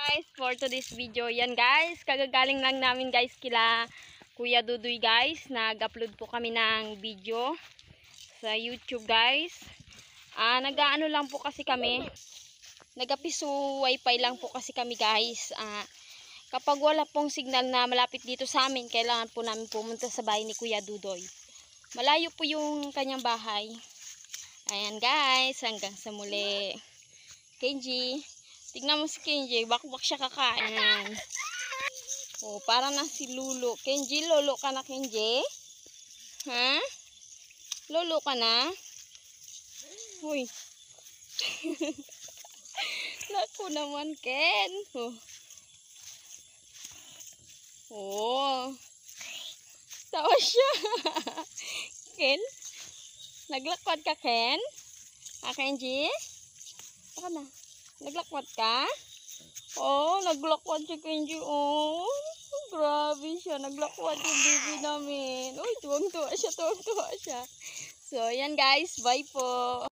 guys, for today's video. Yan guys, kagagaling lang namin guys kila Kuya Dudoy guys. Nag-upload po kami ng video sa YouTube guys. Nag-aano lang po kasi kami. Nag-apiso wifi lang po kasi kami guys. Kapag wala pong signal na malapit dito sa amin, kailangan po namin pumunta sa bahay ni Kuya Dudoy. Malayo po yung kanyang bahay. Ayan guys, hanggang sa muli. Kenji, tignan mo si Kenji, bakbak siya kakain. Oh, parang na si Lulu. Kenji, lolo ka na Kenji? Ha? Lolo ka na? Uy. Naku naman Ken. Oh. Tawa siya. Ken? Naglakwad ka Ken? Kenji? Saka na. Naglakwad ka? Oh, naglakwad si Kenji. Oh, grabe siya. Naglakwad yung baby namin. Uy, tuwang-tuwa siya. So, yan guys. Bye po.